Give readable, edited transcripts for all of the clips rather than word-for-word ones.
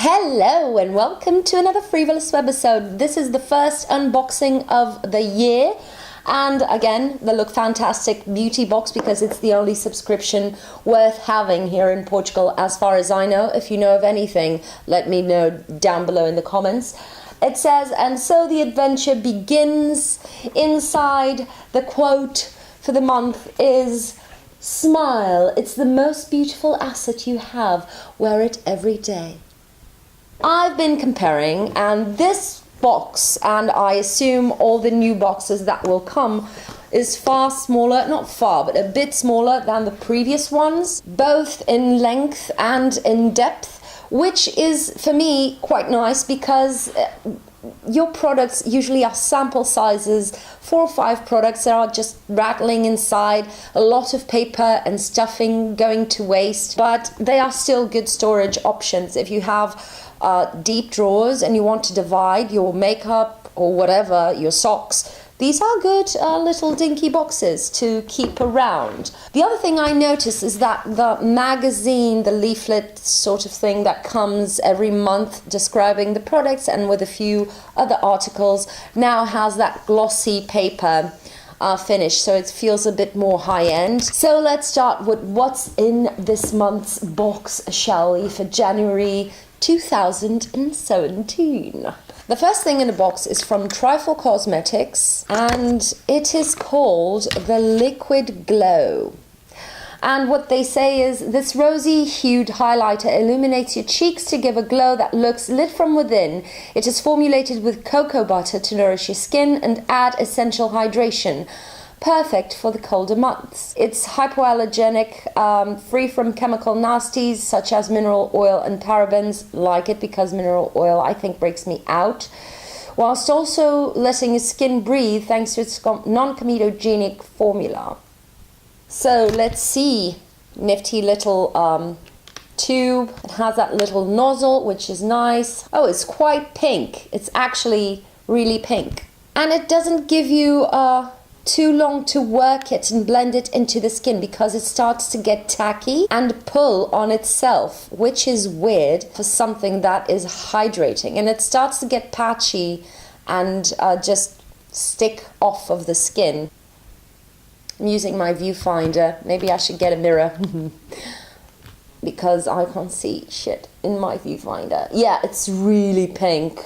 Hello and welcome to another free.volous webisode. This is the first unboxing of the year, and again they look fantastic beauty box because it's the only subscription worth having here in Portugal as far as I know. If you know of anything, let me know down below in the comments. It says, and so the adventure begins. Inside, the quote for the month is, smile, it's the most beautiful asset you have, wear it every day. I've been comparing, and this box, and I assume all the new boxes that will come, is far smaller, not far, but a bit smaller than the previous ones, both in length and in depth, which is for me quite nice because your products usually are sample sizes, 4 or 5 products that are just rattling inside, a lot of paper and stuffing going to waste, but they are still good storage options. If you have deep drawers and you want to divide your makeup or whatever, your socks, these are good little dinky boxes to keep around. The other thing I noticed is that the magazine, the leaflet sort of thing that comes every month describing the products and with a few other articles, now has that glossy paper finish, so it feels a bit more high-end. So let's start with what's in this month's box, shall we, for January 2017. The first thing in the box is from Trifle Cosmetics, and it is called the Liquid Glow. And what they say is, this rosy hued highlighter illuminates your cheeks to give a glow that looks lit from within. It is formulated with cocoa butter to nourish your skin and add essential hydration. Perfect for the colder months. It's hypoallergenic, free from chemical nasties such as mineral oil and parabens. Like it because mineral oil, I think, breaks me out. Whilst also letting your skin breathe thanks to its non-comedogenic formula. So let's see. Nifty little tube. It has that little nozzle, which is nice. Oh, it's quite pink. It's actually really pink. And it doesn't give you too long to work it and blend it into the skin because it starts to get tacky and pull on itself, which is weird for something that is hydrating, and it starts to get patchy and just stick off of the skin. I'm using my viewfinder. Maybe I should get a mirror because I can't see shit in my viewfinder. Yeah, it's really pink.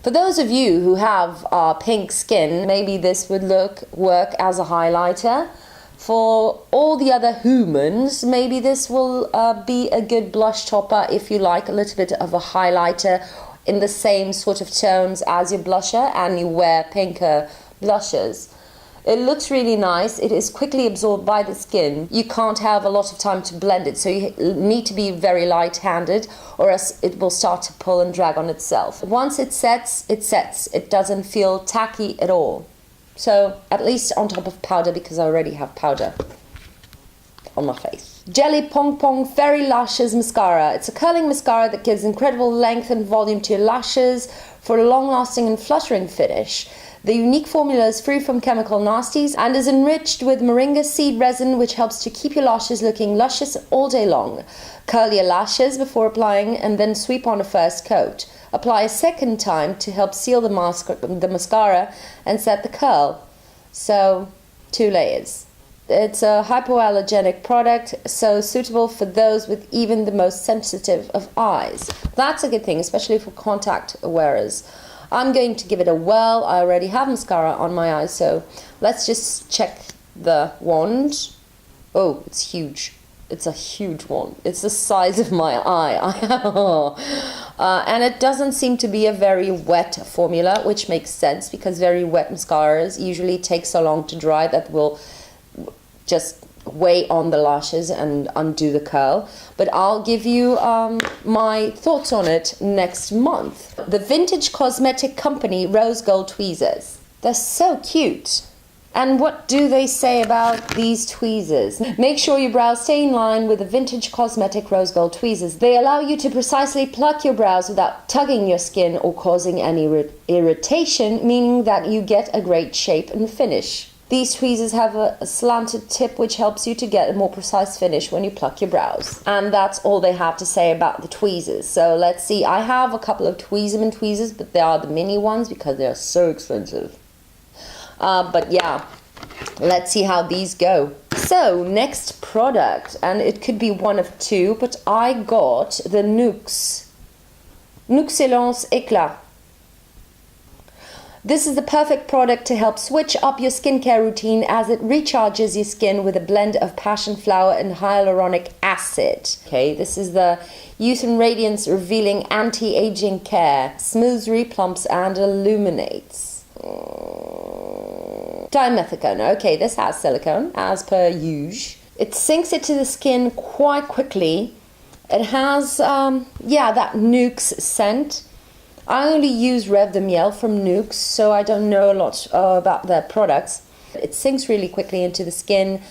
For those of you who have pink skin, maybe this would work as a highlighter. For all the other humans, maybe this will be a good blush topper if you like a little bit of a highlighter in the same sort of tones as your blusher and you wear pinker blushes. It looks really nice. It is quickly absorbed by the skin. You can't have a lot of time to blend it, so you need to be very light-handed or else it will start to pull and drag on itself. Once it sets, it sets. It doesn't feel tacky at all. So, at least on top of powder, because I already have powder on my face. Jelly Pong Pong Fairy Lashes Mascara. It's a curling mascara that gives incredible length and volume to your lashes for a long-lasting and fluttering finish. The unique formula is free from chemical nasties and is enriched with moringa seed resin, which helps to keep your lashes looking luscious all day long. Curl your lashes before applying and then sweep on a first coat. Apply a second time to help seal the mascara and set the curl. So, 2 layers. It's a hypoallergenic product, so suitable for those with even the most sensitive of eyes. That's a good thing, especially for contact wearers. I'm going to give it a whirl. I already have mascara on my eyes, so let's just check the wand. Oh, it's huge. It's a huge wand. It's the size of my eye. And it doesn't seem to be a very wet formula, which makes sense because very wet mascaras usually take so long to dry that will just weigh on the lashes and undo the curl. But I'll give you my thoughts on it next month. The vintage cosmetic company Rose Gold Tweezers. They're so cute. And what do they say about these tweezers? Make sure your brows stay in line with the vintage cosmetic Rose Gold Tweezers. They allow you to precisely pluck your brows without tugging your skin or causing any irritation, meaning that you get a great shape and finish. These tweezers have a slanted tip which helps you to get a more precise finish when you pluck your brows. And that's all they have to say about the tweezers. So let's see, I have a couple of Tweezerman tweezers, but they are the mini ones because they are so expensive. But yeah, let's see how these go. So next product, and it could be one of two, but I got the Nuxelance Eclat. This is the perfect product to help switch up your skincare routine as it recharges your skin with a blend of passion flower and hyaluronic acid. Okay, this is the Youth and Radiance Revealing Anti-Aging Care. Smooths, replumps and illuminates. Dimethicone. Okay, this has silicone as per usual. It sinks into the skin quite quickly. It has, that Nuxe scent. I only use Rêve de Miel from Nuxe, so I don't know a lot about their products. It sinks really quickly into the skin.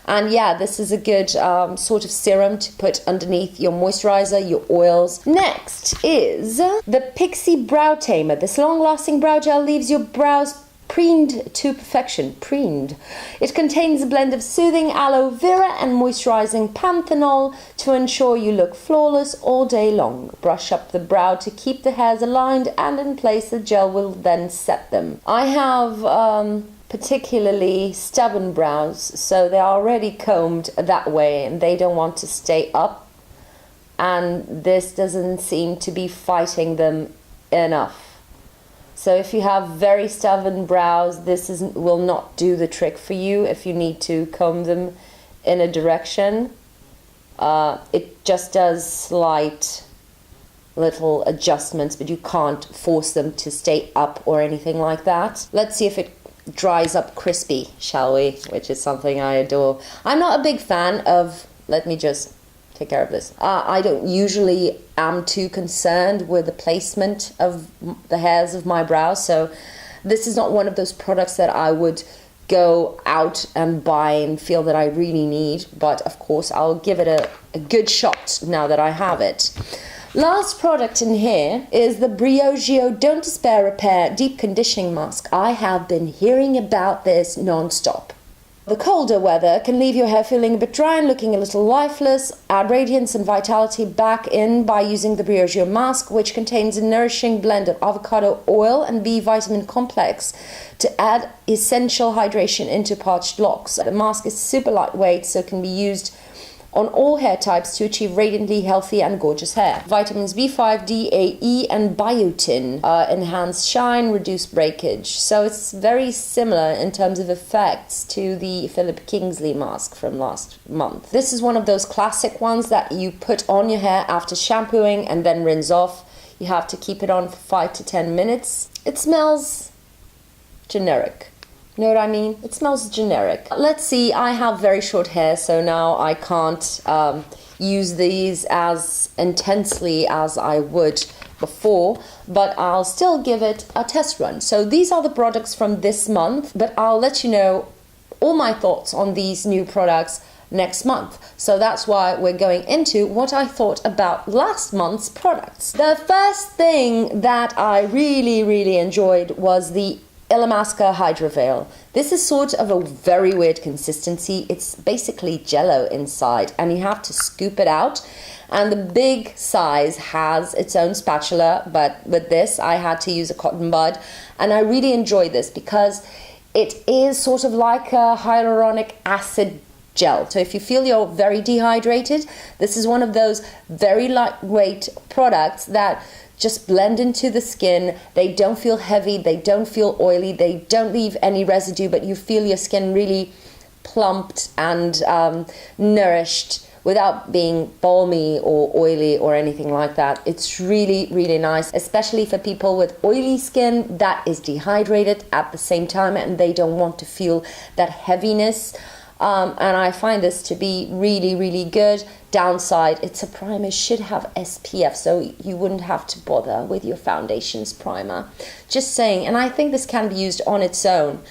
And yeah, this is a good sort of serum to put underneath your moisturizer, your oils. Next is the Pixie Brow Tamer. This long-lasting brow gel leaves your brows preened to perfection. Preened. It contains a blend of soothing aloe vera and moisturizing panthenol to ensure you look flawless all day long. Brush up the brow to keep the hairs aligned and in place. The gel will then set them. I have particularly stubborn brows, so they're already combed that way and they don't want to stay up, and this doesn't seem to be fighting them enough. So if you have very stubborn brows, this will not do the trick for you if you need to comb them in a direction. It just does slight little adjustments, but you can't force them to stay up or anything like that. Let's see if it dries up crispy, shall we? Which is something I adore. I'm not a big fan of, let me just take care of this. I don't usually am too concerned with the placement of the hairs of my brows, so this is not one of those products that I would go out and buy and feel that I really need, but of course I'll give it a good shot now that I have it. Last product in here is the Briogeo Don't Despair Repair Deep Conditioning Mask. I have been hearing about this non-stop. The colder weather can leave your hair feeling a bit dry and looking a little lifeless. Add radiance and vitality back in by using the Briogeo mask, which contains a nourishing blend of avocado oil and B vitamin complex to add essential hydration into parched locks. The mask is super lightweight, so it can be used on all hair types to achieve radiantly healthy and gorgeous hair. Vitamins B5, D, A, E and biotin enhance shine, reduce breakage. So it's very similar in terms of effects to the Philip Kingsley mask from last month. This is one of those classic ones that you put on your hair after shampooing and then rinse off. You have to keep it on for 5 to 10 minutes. It smells generic. You know what I mean? It smells generic. Let's see, I have very short hair, so now I can't use these as intensely as I would before, but I'll still give it a test run. So these are the products from this month, but I'll let you know all my thoughts on these new products next month. So that's why we're going into what I thought about last month's products. The first thing that I really enjoyed was the Illamasqua Hydro Veil. This is sort of a very weird consistency. It's basically jello inside and you have to scoop it out, and the big size has its own spatula, but with this I had to use a cotton bud, and I really enjoy this because it is sort of like a hyaluronic acid gel. So if you feel you're very dehydrated, this is one of those very lightweight products that just blend into the skin. They don't feel heavy, they don't feel oily, they don't leave any residue, but you feel your skin really plumped and nourished without being balmy or oily or anything like that. It's really nice, especially for people with oily skin that is dehydrated at the same time and they don't want to feel that heaviness. And I find this to be really good. Downside, it's a primer, should have SPF, so you wouldn't have to bother with your foundations primer. Just saying, and I think this can be used on its own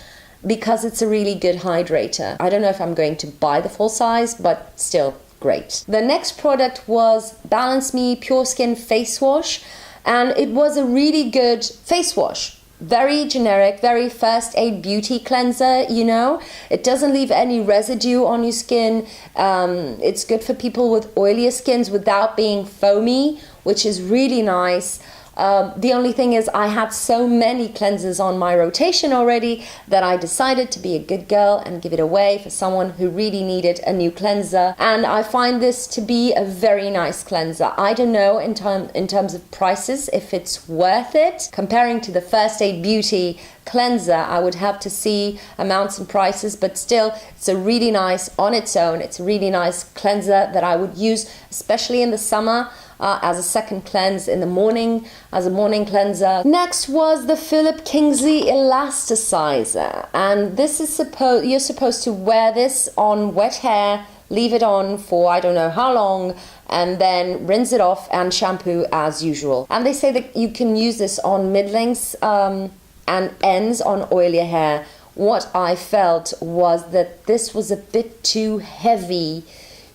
because it's a really good hydrator. I don't know if I'm going to buy the full size, but still great. The next product was Balance Me Pure Skin Face Wash, and it was a really good face wash. very generic, very first aid beauty cleanser, you know. It doesn't leave any residue on your skin. It's good for people with oilier skins without being foamy, which is really nice. The only thing is I had so many cleansers on my rotation already that I decided to be a good girl and give it away for someone who really needed a new cleanser. And I find this to be a very nice cleanser. I don't know in terms of prices if it's worth it. Comparing to the First Aid Beauty cleanser, I would have to see amounts and prices, but still it's a really nice on its own. It's a really nice cleanser that I would use especially in the summer. As a second cleanse in the morning, as a morning cleanser. Next was the Philip Kingsley Elasticizer, and this is you're supposed to wear this on wet hair, leave it on for I don't know how long, and then rinse it off and shampoo as usual. And they say that you can use this on mid-lengths and ends on oilier hair. What I felt was that this was a bit too heavy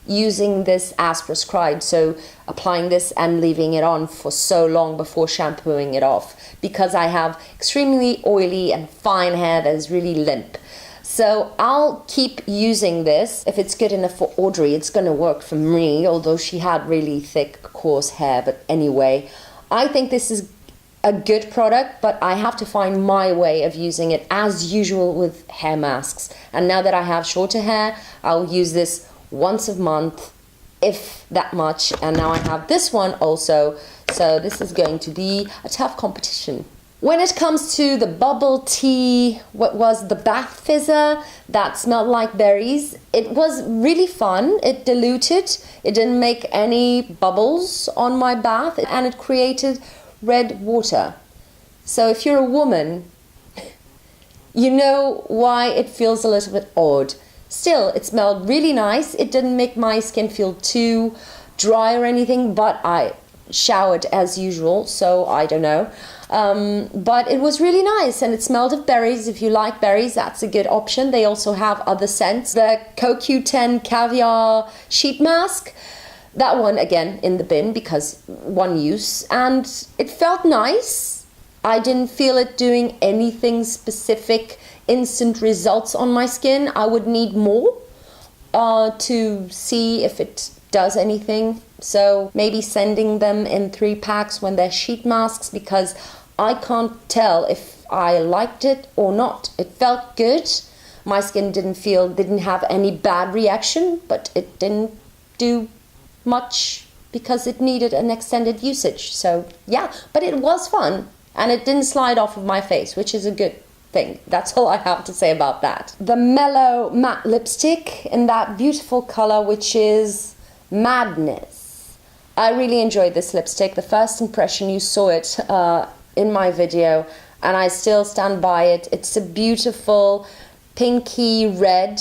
using this as prescribed, so applying this and leaving it on for so long before shampooing it off, because I have extremely oily and fine hair that is really limp. So I'll keep using this. If it's good enough for Audrey, it's going to work for me, although she had really thick, coarse hair. But anyway, I think this is a good product, but I have to find my way of using it as usual with hair masks. And now that I have shorter hair, I'll use this once a month, if that much. And now I have this one also, so this is going to be a tough competition. When it comes to the bubble tea, what was the bath fizzer that smelled like berries, it was really fun. It diluted, it didn't make any bubbles on my bath, and it created red water. So if you're a woman, you know why it feels a little bit odd. Still, it smelled really nice. It didn't make my skin feel too dry or anything, but I showered as usual, so I don't know. But it was really nice, and it smelled of berries. If you like berries, that's a good option. They also have other scents. The CoQ10 Caviar Sheet Mask, that one again in the bin because one use, and it felt nice. I didn't feel it doing anything specific, instant results on my skin. I would need more to see if it does anything. So maybe sending them in 3 packs when they're sheet masks, because I can't tell if I liked it or not. It felt good. My skin didn't have any bad reaction, but it didn't do much because it needed an extended usage. So yeah, but it was fun, and it didn't slide off of my face, which is a good thing. That's all I have to say about that. The Mellow Matte Lipstick in that beautiful color, which is Madness. I really enjoyed this lipstick. The first impression, you saw it in my video, and I still stand by it. It's a beautiful pinky red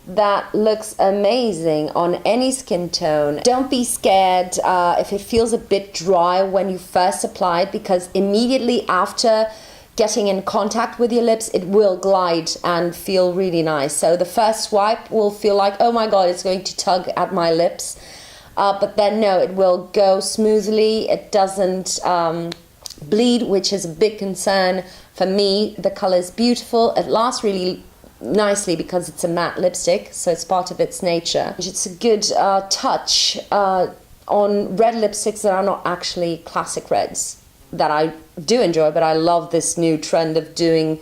that looks amazing on any skin tone. Don't be scared if it feels a bit dry when you first apply it, because immediately after getting in contact with your lips, it will glide and feel really nice. So the first swipe will feel like, oh my god, it's going to tug at my lips. But then no, it will go smoothly. It doesn't bleed, which is a big concern for me. The color is beautiful. It lasts really nicely because it's a matte lipstick, so it's part of its nature. It's a good touch on red lipsticks that are not actually classic reds, that I do enjoy, but I love this new trend of doing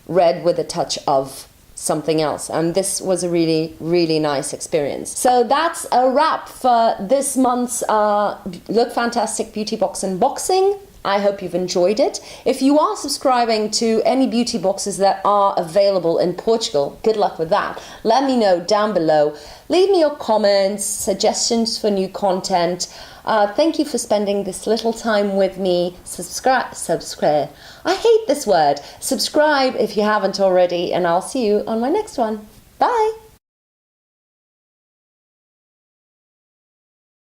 red with a touch of something else, and this was a really, really nice experience. So that's a wrap for this month's Look Fantastic Beauty Box unboxing. I hope you've enjoyed it. If you are subscribing to any beauty boxes that are available in Portugal, good luck with that. Let me know down below. Leave me your comments, suggestions for new content. Thank you for spending this little time with me. Subscribe. I hate this word. Subscribe if you haven't already, and I'll see you on my next one. Bye.